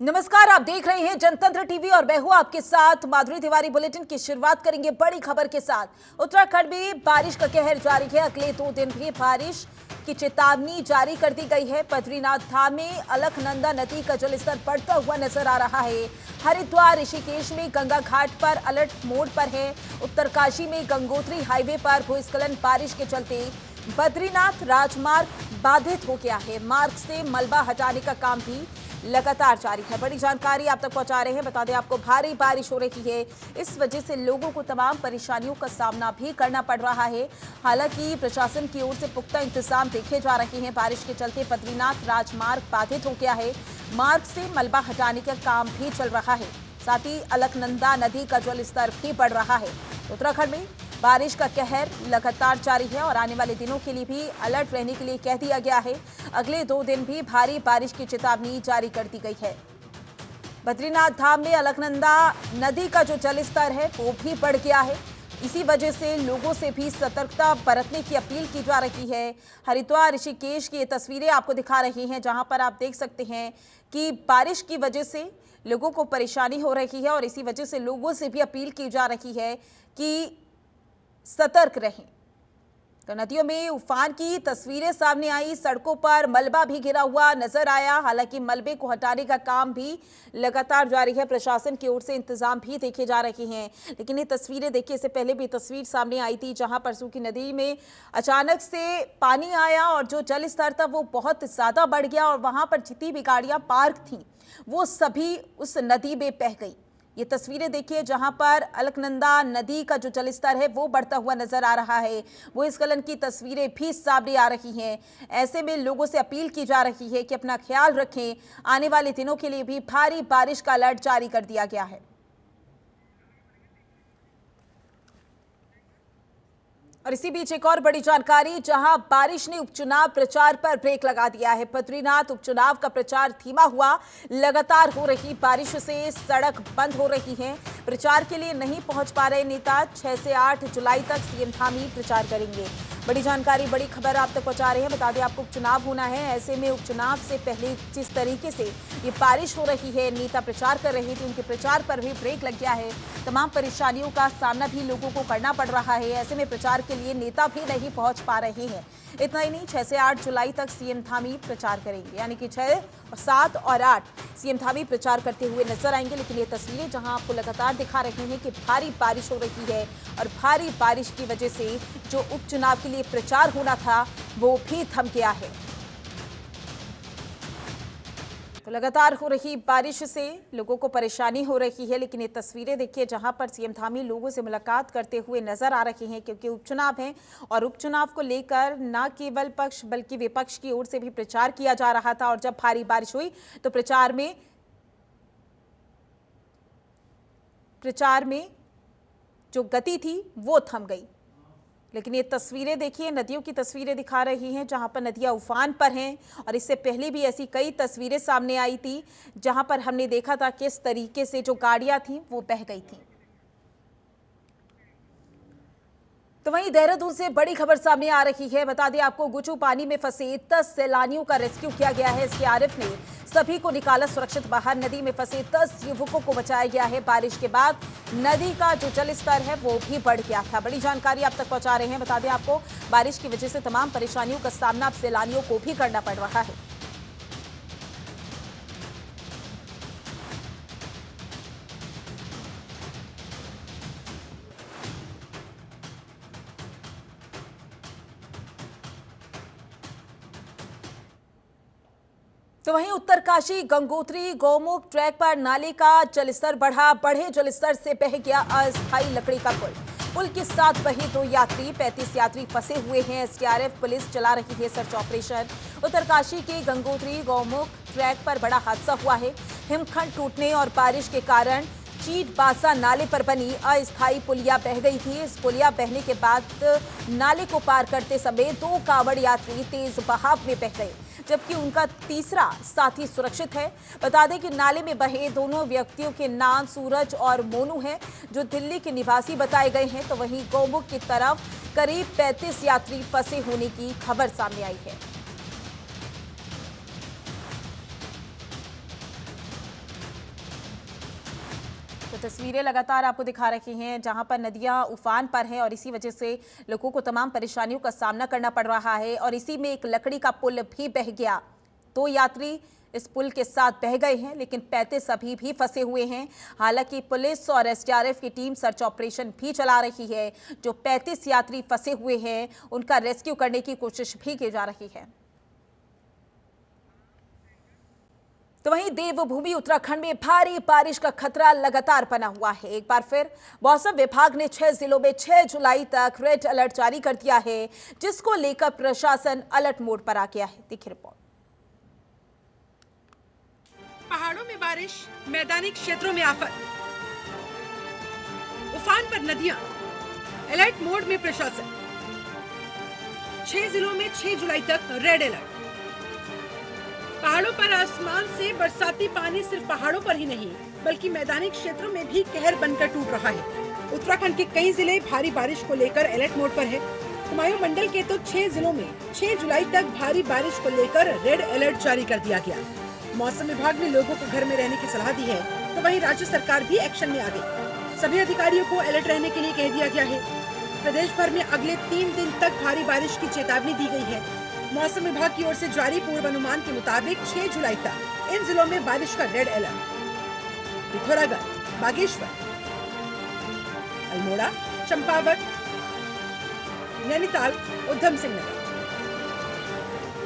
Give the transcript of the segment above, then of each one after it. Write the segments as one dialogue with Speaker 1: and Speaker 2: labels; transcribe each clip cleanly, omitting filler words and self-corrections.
Speaker 1: नमस्कार, आप देख रहे हैं जनतंत्र टीवी और मैं हूं आपके साथ माधुरी तिवारी। बुलेटिन की शुरुआत करेंगे बड़ी खबर के साथ। उत्तराखंड में बारिश का कहर जारी है। अगले 2 दिन भी बारिश की चेतावनी जारी कर दी गई है। बद्रीनाथ धाम में अलकनंदा नदी का जलस्तर बढ़ता हुआ नजर आ रहा है। हरिद्वार ऋषिकेश में गंगा घाट पर अलर्ट मोड पर है। उत्तरकाशी में गंगोत्री हाईवे पर भूस्खलन बारिश के चलते बद्रीनाथ राजमार्ग बाधित हो गया है। मार्ग से मलबा हटाने का काम भी लगातार जारी है। बड़ी जानकारी आप तक पहुंचा रहे हैं। बता दें आपको, भारी बारिश हो रही है। इस वजह से लोगों को तमाम परेशानियों का सामना भी करना पड़ रहा है। हालांकि प्रशासन की ओर से पुख्ता इंतजाम देखे जा रहे हैं। बारिश के चलते बद्रीनाथ राजमार्ग बाधित हो गया है। मार्ग से मलबा हटाने का काम भी चल रहा है। साथ ही अलकनंदा नदी का जलस्तर भी बढ़ रहा है। उत्तराखंड में बारिश का कहर लगातार जारी है और आने वाले दिनों के लिए भी अलर्ट रहने के लिए कह दिया गया है। अगले 2 दिन भी भारी बारिश की चेतावनी जारी कर दी गई है। बद्रीनाथ धाम में अलकनंदा नदी का जो जलस्तर है वो भी बढ़ गया है। इसी वजह से लोगों से भी सतर्कता बरतने की अपील की जा रही है। हरिद्वार ऋषिकेश की ये तस्वीरें आपको दिखा रही हैं, जहां पर आप देख सकते हैं कि बारिश की वजह से लोगों को परेशानी हो रही है और इसी वजह से लोगों से भी अपील की जा रही है कि सतर्क रहें। तो नदियों में उफान की तस्वीरें सामने आई। सड़कों पर मलबा भी गिरा हुआ नजर आया। हालांकि मलबे को हटाने का काम भी लगातार जारी है। प्रशासन की ओर से इंतजाम भी देखे जा रहे हैं। लेकिन ये तस्वीरें देखिए, इससे पहले भी तस्वीर सामने आई थी जहां पर सूखी नदी में अचानक से पानी आया और जो जल स्तर था वो बहुत ज्यादा बढ़ गया और वहां पर जितनी भी गाड़ियां पार्क थी वो सभी उस नदी में बह गई। ये तस्वीरें देखिए जहां पर अलकनंदा नदी का जो जलस्तर है वो बढ़ता हुआ नजर आ रहा है। भूस्खलन की तस्वीरें भी सामने आ रही हैं। ऐसे में लोगों से अपील की जा रही है कि अपना ख्याल रखें। आने वाले दिनों के लिए भी भारी बारिश का अलर्ट जारी कर दिया गया है। और इसी बीच एक और बड़ी जानकारी, जहां बारिश ने उपचुनाव प्रचार पर ब्रेक लगा दिया है। बद्रीनाथ उपचुनाव का प्रचार धीमा हुआ। लगातार हो रही बारिश से सड़क बंद हो रही है। प्रचार के लिए नहीं पहुंच पा रहे नेता। 6 से 8 जुलाई तक सीएम धामी प्रचार करेंगे। बड़ी जानकारी, बड़ी खबर आप तक पहुंचा रहे हैं। बता दें आपको, उपचुनाव होना है। ऐसे में उपचुनाव से पहले जिस तरीके से ये बारिश हो रही है, नेता प्रचार कर रहे थे, उनके प्रचार पर भी ब्रेक लग गया है। तमाम परेशानियों का सामना भी लोगों को करना पड़ रहा है। ऐसे में प्रचार के लिए नेता भी नहीं पहुंच पा रहे हैं। इतना ही नहीं, 6 से 8 जुलाई तक सीएम धामी प्रचार करेंगे। यानी कि 6, 7 और 8 सीएम धामी प्रचार करते हुए नजर आएंगे। लेकिन ये तस्वीरें जहां आपको लगातार दिखा रहे हैं कि भारी बारिश हो रही है और भारी बारिश की वजह से जो उपचुनाव के लिए प्रचार होना था वो भी थम गया है। तो लगातार हो रही बारिश से लोगों को परेशानी हो रही है। लेकिन ये तस्वीरें देखिए जहां पर सीएम धामी लोगों से मुलाकात करते हुए नजर आ रहे हैं, क्योंकि उपचुनाव है और उपचुनाव को लेकर न केवल पक्ष बल्कि विपक्ष की ओर से भी प्रचार किया जा रहा था। और जब भारी बारिश हुई तो प्रचार में जो गति थी वो थम गई। लेकिन ये तस्वीरें देखिए, नदियों की तस्वीरें दिखा रही हैं जहां पर नदियां उफान पर हैं। और इससे पहले भी ऐसी कई तस्वीरें सामने आई थी जहां पर हमने देखा था किस तरीके से जो गाड़ियां थीं वो बह गई थीं। तो वहीं देहरादून से बड़ी खबर सामने आ रही है। बता दें आपको, गुचू पानी में फंसे 10 सैलानियों का रेस्क्यू किया गया है। एसडीआरएफ ने सभी को निकाला सुरक्षित बाहर। नदी में फंसे 10 युवकों को बचाया गया है। बारिश के बाद नदी का जो जलस्तर है वो भी बढ़ गया था। बड़ी जानकारी आप तक पहुंचा रहे हैं। बता दें आपको, बारिश की वजह से तमाम परेशानियों का सामना अब सैलानियों को भी करना पड़ रहा है। तो वहीं उत्तरकाशी गंगोत्री गौमुख ट्रैक पर नाले का जलस्तर बढ़ा। बढ़े जलस्तर से बह गया अस्थायी लकड़ी का पुल के साथ बहे 2 यात्री। 35 यात्री फंसे हुए हैं। एसडीआरएफ पुलिस चला रही है सर्च ऑपरेशन। उत्तरकाशी के गंगोत्री गौमुख ट्रैक पर बड़ा हादसा हुआ है। हिमखंड टूटने और बारिश के कारण चीट-बासा नाले पर बनी अस्थायी पुलिया बह गई थी। इस पुलिया बहने के बाद नाले को पार करते समय 2 कांवड़ यात्री तेज बहाव में बह गए, जबकि उनका तीसरा साथी सुरक्षित है। बता दें कि नाले में बहे दोनों व्यक्तियों के नाम सूरज और मोनू हैं, जो दिल्ली के निवासी बताए गए हैं। तो वहीं गौमुख की तरफ करीब 35 यात्री फंसे होने की खबर सामने आई है। तस्वीरें लगातार आपको दिखा रही हैं जहां पर नदियां उफान पर हैं और इसी वजह से लोगों को तमाम परेशानियों का सामना करना पड़ रहा है। और इसी में एक लकड़ी का पुल भी बह गया। 2 यात्री इस पुल के साथ बह गए हैं, लेकिन 35 अभी भी फंसे हुए हैं। हालांकि पुलिस और एसडीआरएफ की टीम सर्च ऑपरेशन भी चला रही है। जो 35 यात्री फंसे हुए हैं उनका रेस्क्यू करने की कोशिश भी की जा रही है। तो वहीं देवभूमि उत्तराखंड में भारी बारिश का खतरा लगातार बना हुआ है। एक बार फिर मौसम विभाग ने 6 जिलों में 6 जुलाई तक रेड अलर्ट जारी कर दिया है, जिसको लेकर प्रशासन अलर्ट मोड पर आ गया है। देखिए रिपोर्ट।
Speaker 2: पहाड़ों में बारिश, मैदानी क्षेत्रों में आफत, उफान पर नदियां, अलर्ट मोड में प्रशासन। 6 जिलों में 6 जुलाई तक रेड अलर्ट। पहाड़ों पर आसमान से बरसाती पानी सिर्फ पहाड़ों पर ही नहीं बल्कि मैदानी क्षेत्रों में भी कहर बनकर टूट रहा है। उत्तराखंड के कई जिले भारी बारिश को लेकर अलर्ट मोड पर है। कुमाऊं मंडल के तो 6 जिलों में 6 जुलाई तक भारी बारिश को लेकर रेड अलर्ट जारी कर दिया गया। मौसम विभाग ने लोगों को घर में रहने की सलाह दी है, तो वहीं राज्य सरकार भी एक्शन में आ गई। सभी अधिकारियों को अलर्ट रहने के लिए कह दिया गया है। प्रदेश भर में अगले 3 दिन तक भारी बारिश की चेतावनी दी गई है। मौसम विभाग की ओर से जारी पूर्वानुमान के मुताबिक 6 जुलाई तक इन जिलों में बारिश का रेड अलर्ट। पिथौरागढ़, बागेश्वर, अल्मोड़ा, चंपावत, नैनीताल, उधम सिंह नगर,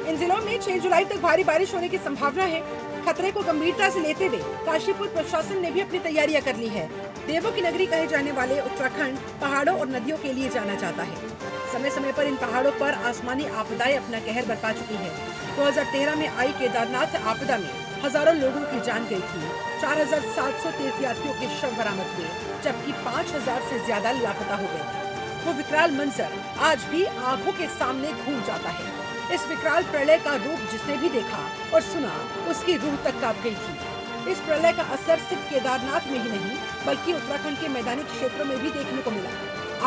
Speaker 2: इन जिलों में 6 जुलाई तक भारी बारिश होने की संभावना है। खतरे को गंभीरता से लेते हुए काशीपुर प्रशासन ने भी अपनी तैयारियां कर ली है। देवों की नगरी कहे जाने वाले उत्तराखंड पहाड़ों और नदियों के लिए जाना जाता है। समय समय पर इन पहाड़ों पर आसमानी आपदाएं अपना कहर बरपा चुकी है। 2013 में आई केदारनाथ आपदा में हजारों लोगों की जान गई थी। 4700 तीर्थयात्रियों के शव बरामद हुए, जबकि 5000 से ज्यादा लापता हो गए। वो विकराल मंजर आज भी आंखों के सामने घूम जाता है। इस विकराल प्रलय का रूप जिसने भी देखा और सुना, उसकी रूह तक कांप गई थी। इस प्रलय का असर सिर्फ केदारनाथ में ही नहीं बल्कि उत्तराखंड के मैदानी क्षेत्रों में भी देखने को मिला।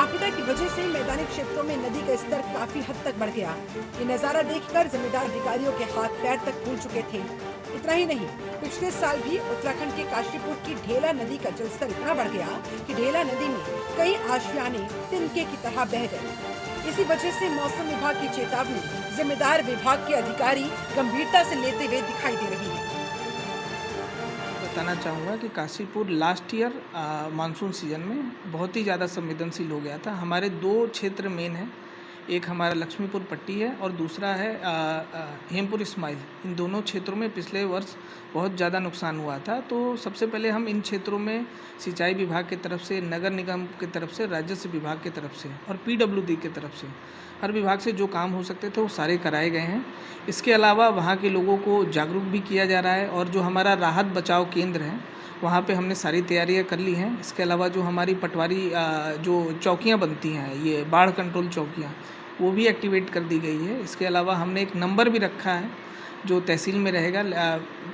Speaker 2: आपदा की वजह से मैदानी क्षेत्रों में नदी का स्तर काफी हद तक बढ़ गया। ये नजारा देखकर जिम्मेदार अधिकारियों के हाथ पैर तक फूल चुके थे। इतना ही नहीं, पिछले साल भी उत्तराखंड के काशीपुर की ढेला नदी का जलस्तर इतना बढ़ गया कि ढेला नदी में कई आशियाने तिनके की तरह बह गए। इसी वजह से मौसम विभाग की चेतावनी जिम्मेदार विभाग के अधिकारी गंभीरता से लेते हुए दिखाई दे रही है।
Speaker 3: बताना चाहूँगा कि Kashipur last year monsoon season में बहुत ही ज़्यादा संवेदनशील हो गया था। हमारे 2 क्षेत्र मेन हैं, एक हमारा लक्ष्मीपुर पट्टी है और दूसरा है हेमपुर इस्माइल। इन दोनों क्षेत्रों में पिछले वर्ष बहुत ज़्यादा नुकसान हुआ था। तो सबसे पहले हम इन क्षेत्रों में सिंचाई विभाग की तरफ से, नगर निगम की तरफ से, राजस्व विभाग की तरफ से और पीडब्ल्यूडी की तरफ से हर विभाग से जो काम हो सकते थे वो सारे कराए गए हैं। इसके अलावा वहाँ के लोगों को जागरूक भी किया जा रहा है और जो हमारा राहत बचाव केंद्र है वहाँ पे हमने सारी तैयारियां कर ली हैं। इसके अलावा जो हमारी पटवारी जो चौकियाँ बनती हैं, ये बाढ़ कंट्रोल चौकियाँ, वो भी एक्टिवेट कर दी गई है। इसके अलावा हमने एक नंबर भी रखा है जो तहसील में रहेगा।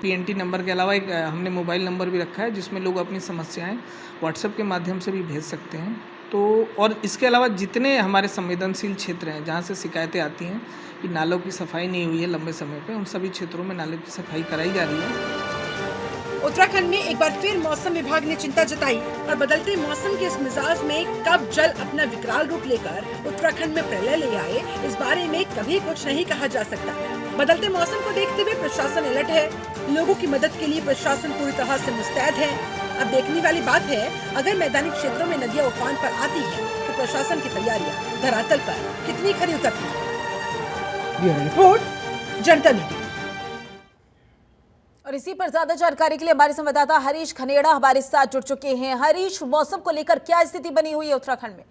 Speaker 3: पीएनटी नंबर के अलावा एक हमने मोबाइल नंबर भी रखा है जिसमें लोग अपनी समस्याएं व्हाट्सएप के माध्यम से भी भेज सकते हैं। तो और इसके अलावा जितने हमारे संवेदनशील क्षेत्र हैं जहाँ से शिकायतें आती हैं कि नालों की सफाई नहीं हुई है लंबे समय पे, उन सभी क्षेत्रों में नालों की सफाई कराई जा रही है।
Speaker 2: उत्तराखंड में एक बार फिर मौसम विभाग ने चिंता जताई और बदलते मौसम के इस मिजाज में कब जल अपना विकराल रूप लेकर उत्तराखंड में प्रलय ले आए, इस बारे में कभी कुछ नहीं कहा जा सकता। बदलते मौसम को देखते हुए प्रशासन अलर्ट है। लोगों की मदद के लिए प्रशासन पूरी तरह से मुस्तैद है। अब देखने वाली बात है, अगर मैदानी क्षेत्रों में नदियां उफान पर आती है तो प्रशासन की तैयारियां धरातल पर कितनी खरी उतरती है। ब्यूरो रिपोर्ट, जनता मीडिया।
Speaker 1: और इसी पर ज्यादा जानकारी के लिए हमारे संवाददाता हरीश खनेड़ा हमारे साथ जुड़ चुके हैं। हरीश, मौसम को लेकर क्या स्थिति बनी हुई है उत्तराखंड में?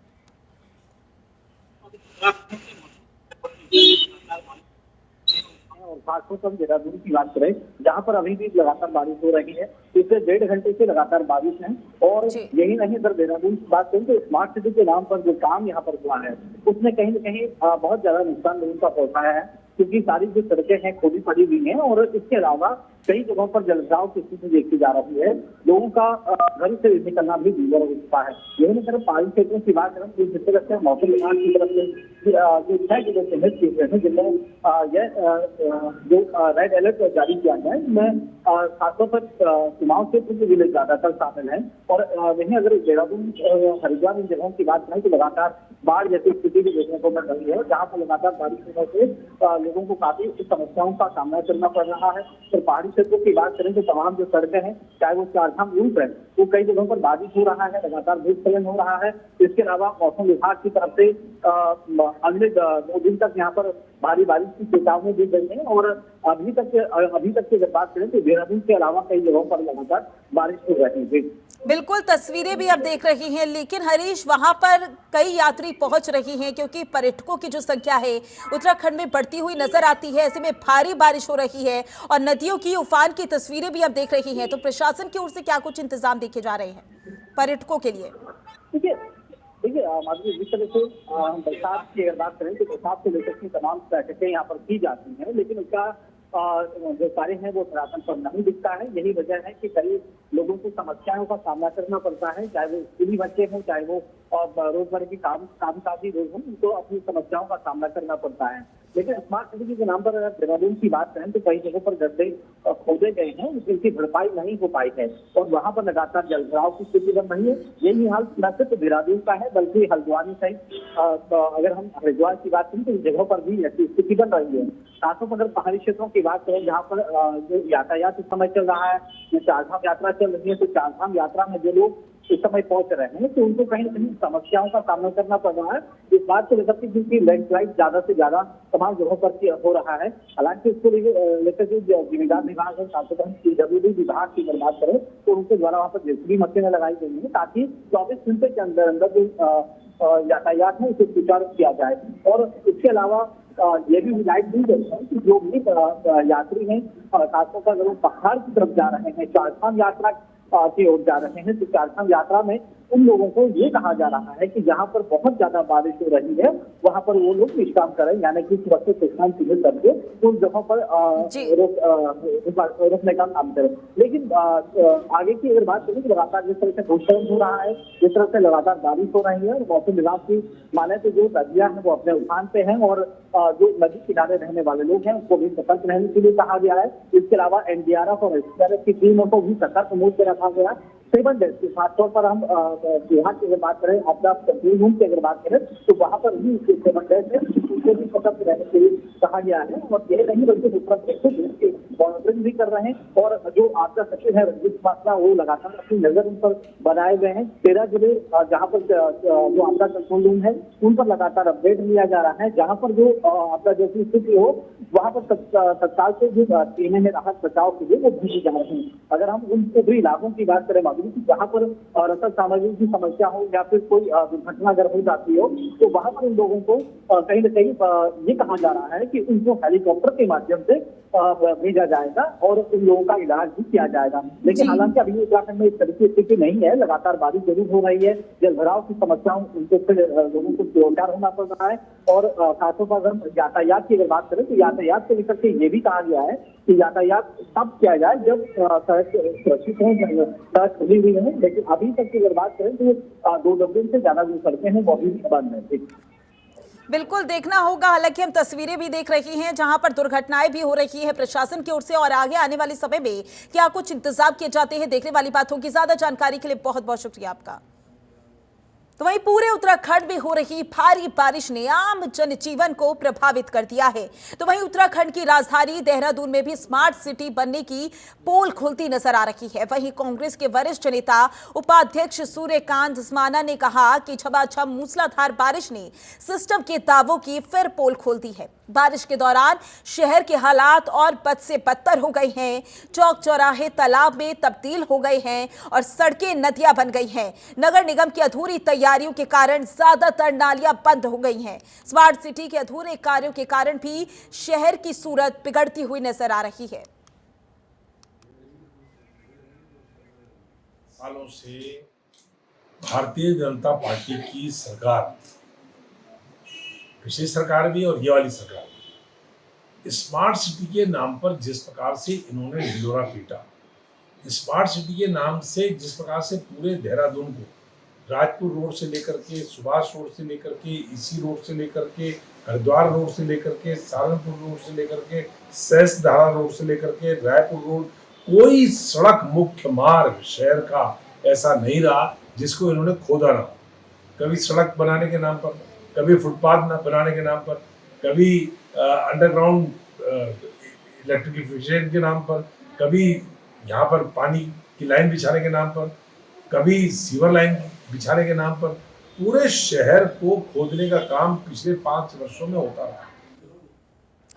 Speaker 4: और खासतौर पर देहरादून की बात करें जहां पर अभी भी लगातार बारिश हो रही है, पिछले 1.5 घंटे से लगातार बारिश है। और यही नहीं, अगर देहरादून की बात करें तो स्मार्ट सिटी के नाम पर जो काम यहाँ पर हुआ है उसने कहीं न कहीं बहुत ज्यादा नुकसान लोगों का पहुंचाया है। क्योंकि सारी जो सड़कें हैं खोदी पड़ी हुई हैं और इसके अलावा कई जगहों पर जलभराव की स्थिति देखी जा रही है। लोगों का घर से निकलना भी दुर्भर हो चुका है। यही नहीं पहाड़ी क्षेत्रों की बात करें तो जिस तरह से मौसम विभाग की तरफ से जो 6 जिले चिन्हित किए गए हैं जिनमें जो रेड अलर्ट जारी किया गया है, इसमें खासतौर पर कुमाऊं क्षेत्र के जिले ज्यादातर शामिल हैं। और वहीं अगर देहरादून हरिद्वार इन जगहों की बात करें तो लगातार बाढ़ जैसी स्थिति भी देखने को मिल रही है, जहाँ पर लगातार बारिश होने से लोगों को काफी समस्याओं का सामना करना पड़ रहा है। और पहाड़ी क्षेत्रों की बात करें तो तमाम जो सड़कें हैं, चाहे वो चारधाम रूट है, वो कई जगहों पर बारिश हो रहा है, लगातार भूस्खलन हो रहा है। इसके अलावा मौसम विभाग की तरफ से अगले 2 दिन तक यहाँ पर भारी बारिश की चेतावनी दी गई है। और अभी तक की अगर बात करें तो देहरादून के अलावा कई जगहों पर लगातार बारिश हो रही है।
Speaker 1: बिल्कुल, तस्वीरें भी आप देख रही हैं, लेकिन हरीश वहां पर कई यात्री पहुंच रही हैं क्योंकि पर्यटकों की जो संख्या है उत्तराखंड में बढ़ती हुई नजर आती है। ऐसे में भारी बारिश हो रही है और नदियों की उफान की तस्वीरें भी आप देख रही हैं। तो प्रशासन की ओर से क्या कुछ इंतजाम देखे जा रहे हैं पर्यटकों के लिए?
Speaker 4: देखिए माधुरी, जिस तरह से बरसात की अगर बात करें तो बरसात को लेकर के तमाम बैठकें यहाँ पर की जाती हैं, लेकिन उसका जो कार्य है वो धरातल पर नहीं दिखता है। यही वजह है कि कई लोगों को समस्याओं का सामना करना पड़ता है, चाहे वो स्कूली बच्चे हों, चाहे वो रोजमर्रा की कामकाजी लोग हों, उनको अपनी समस्याओं का सामना करना पड़ता है। लेकिन स्मार्ट सिटी के नाम पर अगर देहरादून की बात करें तो कई जगहों पर गड्ढे खोदे गए हैं, जिनकी भरपाई नहीं हो पाई है और वहां पर लगातार जलभराव की स्थिति बन रही है। यही हाल न सिर्फ देहरादून का है बल्कि हल्द्वानी सहित अगर हम हरिद्वार की बात करें तो इन जगहों पर भी ऐसी स्थिति बन रही है। साथ अगर पहाड़ी क्षेत्रों की बात करें जहाँ पर जो यातायात इस समय चल रहा है, जो चारधाम यात्रा चल रही है, तो चारधाम यात्रा में जो लोग इस समय पहुंच रहे हैं तो उनको कहीं न कहीं समस्याओं का सामना करना पड़ रहा है। इस बात को लेकर के क्योंकि लैंडस्लाइड ज्यादा से ज्यादा तमाम जगहों पर हो रहा है। हालांकि इसको लेकर जो जिम्मेदार विभाग है, खासतौर पर पीडब्ल्यूडी विभाग की अगर बात करें तो उनके द्वारा वहाँ पर जेसीबी मशीनें लगाई गई है ताकि 24 घंटे के अंदर अंदर जो यातायात है उसे सुचारू किया जाए। और इसके अलावा ये भी हिदायत दी गई है कि जो भी यात्री हैं, खासतौर पर अगर वो पहाड़ की तरफ जा रहे हैं, चारधाम यात्रा की ओर जा रहे हैं, तो चारधाम यात्रा में उन लोगों को ये कहा जा रहा है कि जहाँ पर बहुत ज्यादा बारिश हो रही है वहाँ पर वो लोग विश्राम करें, यानी कि सुरक्षित स्थान चिन्हित करके उन जगहों पर रोकने का काम करें। लेकिन आगे की अगर बात करें तो लगातार जिस तरह से भूस्खलन हो रहा है, जिस तरह से लगातार बारिश हो रही है और मौसम विभाग की माने तो जो नदियां हैं वो अपने उफान पे हैं और जो नदी किनारे रहने वाले लोग हैं उनको भी सतर्क रहने के लिए कहा गया है। इसके अलावा एनडीआरएफ और एसडीआरएफ की टीमों को भी सतर्क मोड पे रखा गया है। 7 डेज के खासतौर पर हम बिहार की अगर बात करें, आपदा कंट्रोल रूम की अगर बात करें तो वहां पर भी 7 डेज है, उनको भी सतर्क रहने के लिए कहा गया है। और ये नहीं बल्कि दूसरा मॉनिटरिंग भी कर रहे हैं और जो आपदा सचिव है रंजीत मात्रा वो लगातार अपनी नजर उन पर बनाए गए हैं। 13 जिले जहाँ पर जो आपदा कंट्रोल रूम है उन पर लगातार अपडेट लिया जा रहा है। जहाँ पर जो आपदा जैसी स्थिति हो वहाँ पर तत्काल से जो टीमें हैं राहत बचाव के लिए वो भेजी जा रही हैं। अगर हम उन सभी इलाकों की बात करें माधुरी, जहाँ पर रसद सामग्री की समस्या हो या फिर कोई दुर्घटना अगर हो जाती हो तो वहाँ पर उन लोगों को कहीं न कहीं ये कहा जा रहा है कि उनको हेलीकॉप्टर के माध्यम से भेजा जाएगा और उन लोगों का इलाज भी किया जाएगा। लेकिन हालांकि अभी उत्तराखंड में इस तरह की स्थिति नहीं है, लगातार बारिश जरूर हो रही है, जलभराव की समस्याओं उनके लोगों को दो-चार होना पड़ रहा है। और खासतौर पर अगर यातायात की अगर बात करें तो यातायात को लेकर के ये भी कहा गया है कि यातायात तब किया जाए जब सड़क सुरक्षित हो, सड़क खुली हुई है। लेकिन अभी तक की अगर बात करें तो 2 दर्जन से ज्यादा जो सड़कें हैं वो अभी बंद है।
Speaker 1: बिल्कुल देखना होगा। हालांकि हम तस्वीरें भी देख रही हैं जहां पर दुर्घटनाएं भी हो रही हैं प्रशासन की ओर से और आगे आने वाले समय में क्या कुछ इंतजाम किए जाते हैं देखने वाली बात होगी। ज्यादा जानकारी के लिए बहुत बहुत शुक्रिया आपका। तो वहीं पूरे उत्तराखंड में हो रही भारी बारिश ने आम जनजीवन को प्रभावित कर दिया है। तो वहीं उत्तराखंड की राजधानी देहरादून में भी स्मार्ट सिटी बनने की पोल खुलती नजर आ रही है। वहीं कांग्रेस के वरिष्ठ नेता उपाध्यक्ष सूर्यकांत धस्माना ने कहा कि झमाझम मूसलाधार बारिश ने सिस्टम के दावों की फिर पोल खोल दी है। बारिश के दौरान शहर के हालात और बद से बदतर हो गए हैं। चौक चौराहे तालाब में तब्दील हो गए हैं और सड़कें नदियां बन गई हैं। नगर निगम की अधूरी तैयारियों के कारण ज्यादातर नालियां बंद हो गई हैं। स्मार्ट सिटी के अधूरे कार्यों के कारण भी शहर की सूरत बिगड़ती हुई नजर आ रही है।
Speaker 5: सालों से भारतीय जनता पार्टी की सरकार, पिछली सरकार भी और ये वाली सरकार भी, स्मार्ट सिटी के नाम पर जिस प्रकार से इन्होंने ढिंढोरा पीटा, स्मार्ट सिटी के नाम से जिस प्रकार से पूरे देहरादून को राजपुर रोड से लेकर के, सुभाष रोड से लेकर के, इसी रोड से लेकर के, हरिद्वार रोड से लेकर के, सहारनपुर रोड से लेकर के, सहस्त्रधारा रोड से लेकर के, रायपुर रोड, कोई सड़क मुख्य मार्ग शहर का ऐसा नहीं रहा जिसको इन्होंने खोदा ना हो। कभी सड़क बनाने के नाम पर, कभी फुटपाथ बनाने के नाम पर, कभी अंडरग्राउंड इलेक्ट्रिफिकेशन के नाम पर, कभी यहाँ पर पानी की लाइन बिछाने के नाम पर, कभी सीवर लाइन बिछाने के नाम पर, पूरे शहर को खोदने का काम पिछले 5 वर्षों में होता रहा।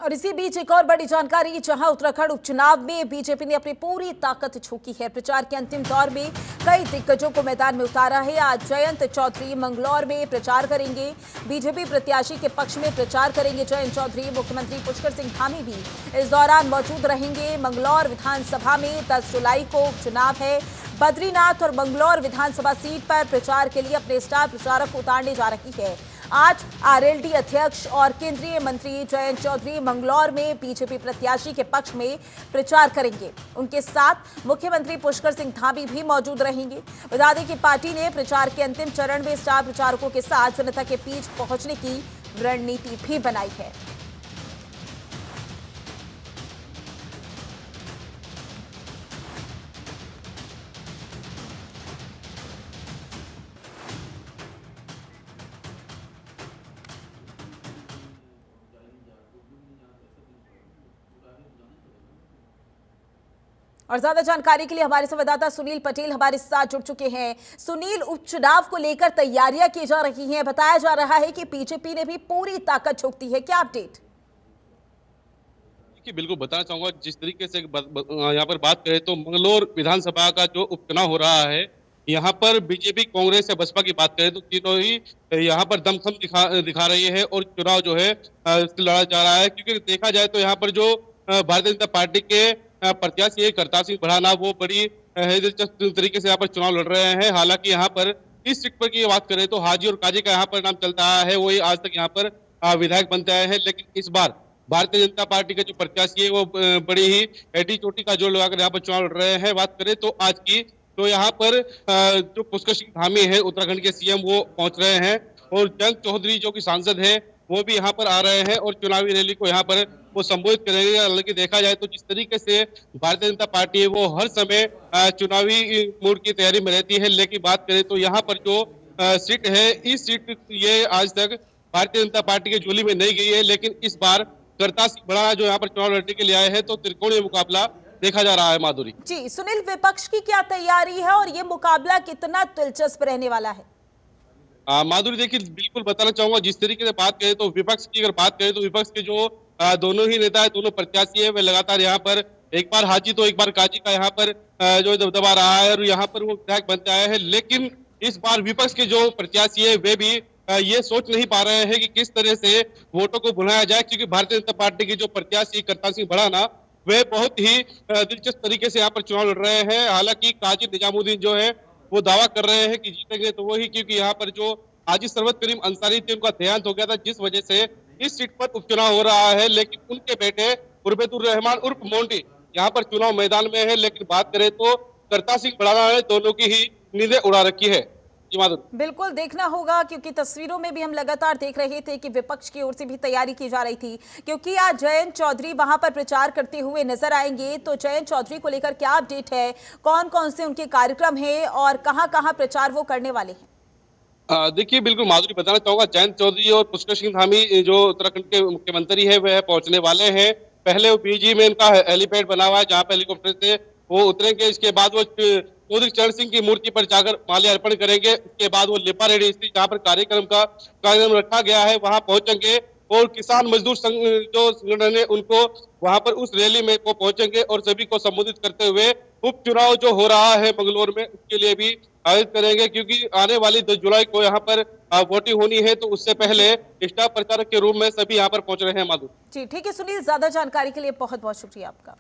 Speaker 1: और इसी बीच एक और बड़ी जानकारी, जहां उत्तराखंड उपचुनाव में बीजेपी ने अपनी पूरी ताकत झोंकी है। प्रचार के अंतिम दौर में कई दिग्गजों को मैदान में उतारा है। आज जयंत चौधरी मंगलौर में प्रचार करेंगे, बीजेपी प्रत्याशी के पक्ष में प्रचार करेंगे जयंत चौधरी। मुख्यमंत्री पुष्कर सिंह धामी भी इस दौरान मौजूद रहेंगे। मंगलौर विधानसभा में 10 जुलाई को उपचुनाव है। बद्रीनाथ और मंगलौर विधानसभा सीट पर प्रचार के लिए अपने स्टार प्रचारक को उतारने जा रही है। आज आरएलडी अध्यक्ष और केंद्रीय मंत्री जयंत चौधरी मंगलौर में बीजेपी प्रत्याशी के पक्ष में प्रचार करेंगे। उनके साथ मुख्यमंत्री पुष्कर सिंह धामी भी मौजूद रहेंगे। बता दें कि पार्टी ने प्रचार के अंतिम चरण में स्टार प्रचारकों के साथ जनता के बीच पहुंचने की रणनीति भी बनाई है। और ज्यादा जानकारी के लिए हमारे संवाददाता सुनील पटेल हमारे साथ जुड़ चुके हैं। सुनील, उपचुनाव को लेकर तैयारियां की जा रही हैं, बताया जा रहा है कि बीजेपी ने भी पूरी ताकत झोंक दी है, क्या अपडेट?
Speaker 6: बिल्कुल बताना चाहूंगा, जिस तरीके से यहाँ पर बात करें तो मंगलौर विधानसभा का जो उपचुनाव हो रहा है, यहाँ पर बीजेपी, कांग्रेस या बसपा की बात करें तो तीनों ही यहाँ पर दमखम दिखा रही है और चुनाव जो है लड़ा जा रहा है। क्योंकि देखा जाए तो यहाँ पर जो भारतीय जनता पार्टी के प्रत्याशी है करतार सिंह भड़ाना, वो बड़ी दिलचस्प तरीके से यहाँ पर चुनाव लड़ रहे हैं। हालांकि यहाँ पर इस सीट पर की बात करें तो हाजी और काजी का यहाँ पर नाम चलता है, वही आज तक यहाँ पर विधायक बनते आए हैं। लेकिन इस बार भारतीय जनता पार्टी के जो प्रत्याशी है वो बड़ी ही एडी चोटी का जोड़ लगाकर यहाँ पर चुनाव लड़ रहे हैं। बात करें तो आज की तो यहाँ पर जो पुष्कर सिंह धामी है उत्तराखंड के सीएम, वो पहुंच रहे हैं और जयंत चौधरी जो कि सांसद है वो भी यहाँ पर आ रहे हैं और चुनावी रैली को यहाँ पर वो संबोधित करेंगे। हालांकि देखा जाए तो जिस तरीके से भारतीय जनता पार्टी है वो हर समय चुनावी मूड की तैयारी में रहती है, लेकिन बात करें तो यहाँ पर जो सीट है, इस सीट ये आज तक भारतीय जनता पार्टी के झोली में नहीं गई है। लेकिन इस बार करतार सिंह भड़ाना जो यहाँ पर चुनाव लड़ने के लिए आए हैं तो त्रिकोणीय मुकाबला देखा जा रहा है। माधुरी
Speaker 1: जी, सुनील, विपक्ष की क्या तैयारी है और ये मुकाबला कितना दिलचस्प रहने वाला है?
Speaker 6: माधुरी देखिए, बिल्कुल बताना चाहूंगा, जिस तरीके से बात करें तो विपक्ष की अगर बात करें तो विपक्ष के जो दोनों ही नेता है, दोनों प्रत्याशी है, वे लगातार यहाँ पर एक बार हाजी तो एक बार काजी का यहाँ पर जो दबदबा रहा है और यहाँ पर वो विधायक बनते आए हैं। लेकिन इस बार विपक्ष के जो प्रत्याशी है वे भी ये सोच नहीं पा रहे हैं कि किस तरह से वोटों को भुलाया जाए, क्योंकि भारतीय जनता पार्टी के जो प्रत्याशी करतार सिंह भड़ाना वे बहुत ही दिलचस्प तरीके से यहाँ पर चुनाव लड़ रहे हैं। हालांकि काजी निजामुद्दीन जो है वो दावा कर रहे हैं कि जीतेंगे तो वही, क्योंकि यहाँ पर जो हाजी सरवत करीम अंसारी थे उनका देहांत हो गया था, जिस वजह से इस सीट पर उपचुनाव हो रहा है। लेकिन उनके बेटे उर्बेतुर रहमान उर्फ मोंटी यहाँ पर चुनाव मैदान में है। लेकिन बात करें तो करतार सिंह भड़ाना ने दोनों की ही नींदें उड़ा रखी है।
Speaker 1: बिल्कुल देखना होगा, क्योंकि तस्वीरों में भी हम लगातार देख रहे थे कि विपक्ष की ओर से भी तैयारी की जा रही थी, क्योंकि आज जयंत चौधरी वहां पर प्रचार करते हुए नजर आएंगे। तो जयंत चौधरी को लेकर क्या अपडेट है, कौन कौन से उनके कार्यक्रम है और कहां प्रचार वो करने वाले हैं?
Speaker 6: देखिए, बिल्कुल माधुरी बताना चाहूंगा, जयंत चौधरी और पुष्कर सिंह धामी जो उत्तराखंड के मुख्यमंत्री है वह पहुंचने वाले हैं। पहले वो बीजी में इनका हेलीपैड बना हुआ है जहाँ पे हेलीकॉप्टर से वो उतरेंगे। इसके बाद वो चौधरी चरण सिंह की मूर्ति पर जाकर माल्यार्पण करेंगे। इसके बाद वो लिपा रेड्डी स्थित जहाँ पर कार्यक्रम रखा गया है वहां पहुंचेंगे और किसान मजदूर संघ जो संगठन है उनको वहां पर उस रैली में वो पहुंचेंगे और सभी को संबोधित करते हुए उपचुनाव जो हो रहा है मंगलौर में उसके लिए भी आयोजित करेंगे, क्योंकि आने वाली 10 जुलाई को यहाँ पर वोटिंग होनी है। तो उससे पहले स्टार प्रचारक के रूप में सभी यहाँ पर पहुंच रहे हैं। माधुरी
Speaker 1: जी ठीक है सुनील, ज्यादा जानकारी के लिए बहुत बहुत शुक्रिया आपका।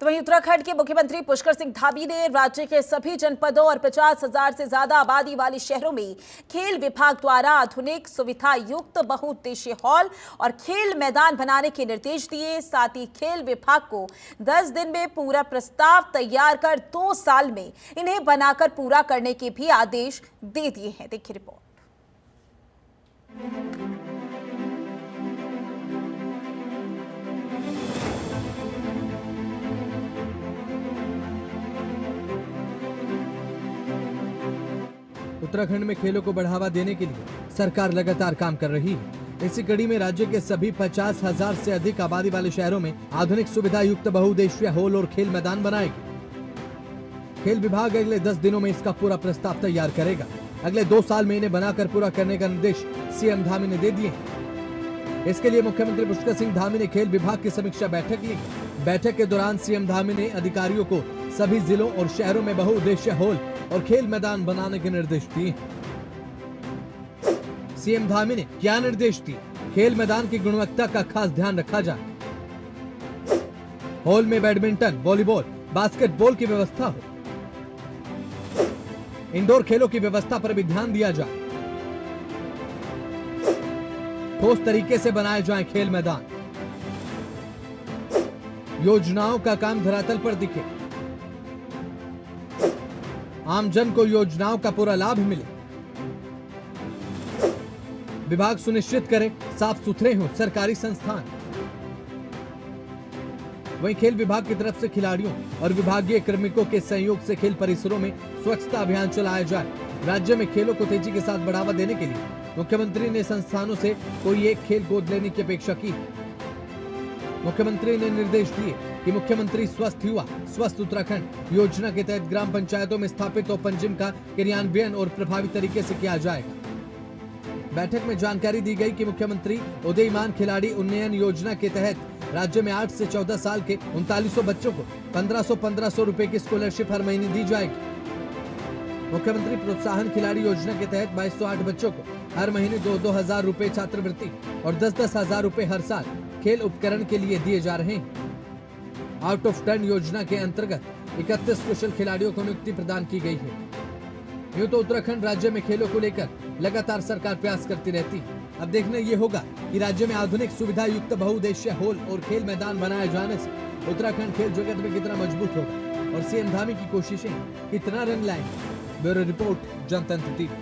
Speaker 1: तो वहीं उत्तराखंड के मुख्यमंत्री पुष्कर सिंह धामी ने राज्य के सभी जनपदों और 50,000 से ज्यादा आबादी वाले शहरों में खेल विभाग द्वारा आधुनिक सुविधा युक्त बहुउद्देशीय हॉल और खेल मैदान बनाने के निर्देश दिए। साथ ही खेल विभाग को 10 दिन में पूरा प्रस्ताव तैयार कर 2 साल में इन्हें बनाकर पूरा करने के भी आदेश दे दिए हैं। देखिए रिपोर्ट।
Speaker 7: उत्तराखंड में खेलों को बढ़ावा देने के लिए सरकार लगातार काम कर रही है। इसी कड़ी में राज्य के सभी 50,000 से अधिक आबादी वाले शहरों में आधुनिक सुविधा युक्त बहुउद्देशीय हॉल और खेल मैदान बनाएगी। खेल विभाग अगले 10 दिनों में इसका पूरा प्रस्ताव तैयार करेगा। अगले 2 साल में इन्हें बनाकर पूरा करने का निर्देश सीएम धामी ने दे दिए। इसके लिए मुख्यमंत्री पुष्कर सिंह धामी ने खेल विभाग की समीक्षा बैठक ली। बैठक के दौरान सीएम धामी ने अधिकारियों को सभी जिलों और शहरों में बहुउद्देशीय हॉल और खेल मैदान बनाने के निर्देश दिए। सीएम धामी ने क्या निर्देश दिए? खेल मैदान की गुणवत्ता का खास ध्यान रखा जाए। हॉल में बैडमिंटन, वॉलीबॉल, बास्केटबॉल की व्यवस्था हो। इंडोर खेलों की व्यवस्था पर भी ध्यान दिया जाए। ठोस तरीके से बनाए जाएं खेल मैदान। योजनाओं का काम धरातल पर दिखे। आमजन को योजनाओं का पूरा लाभ मिले। विभाग सुनिश्चित करे साफ सुथरे हों सरकारी संस्थान। वहीं खेल विभाग की तरफ से खिलाड़ियों और विभागीय कार्मिकों के सहयोग से खेल परिसरों में स्वच्छता अभियान चलाया जाए। राज्य में खेलों को तेजी के साथ बढ़ावा देने के लिए मुख्यमंत्री ने संस्थानों से कोई एक खेल गोद लेने की अपेक्षा की। मुख्यमंत्री ने निर्देश दिए कि मुख्यमंत्री स्वस्थ युवा स्वस्थ उत्तराखंड योजना के तहत ग्राम पंचायतों में स्थापित ओपन जिम का क्रियान्वयन और प्रभावी तरीके से किया जाएगा। बैठक में जानकारी दी गई कि मुख्यमंत्री उदीयमान खिलाड़ी उन्नयन योजना के तहत राज्य में 8 से 14 साल के 3900 बच्चों को 1500 रुपए की स्कॉलरशिप हर महीने दी जाएगी। मुख्यमंत्री प्रोत्साहन खिलाड़ी योजना के तहत 2208 बच्चों को हर महीने 2-2 हजार रुपए छात्रवृत्ति और 10-10 हजार रुपए हर साल खेल उपकरण के लिए दिए जा रहे हैं। आउट ऑफ टर्न योजना के अंतर्गत 31 कुशल खिलाड़ियों को नियुक्ति प्रदान की गई है। यूं तो उत्तराखंड राज्य में खेलों को लेकर लगातार सरकार प्रयास करती रहती है। अब देखना ये होगा कि राज्य में आधुनिक सुविधा युक्त बहुउद्देशीय हॉल और खेल मैदान बनाए जाने से उत्तराखंड खेल जगत में कितना मजबूत होगा और सीएम धामी की कोशिशें कितना रंग लाएंगी। ब्यूरो रिपोर्ट, जनतंत्र टीवी।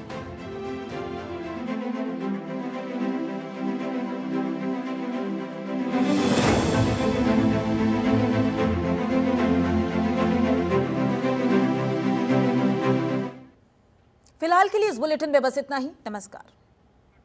Speaker 1: फिलहाल के लिए इस बुलेटिन में बस इतना ही। नमस्कार।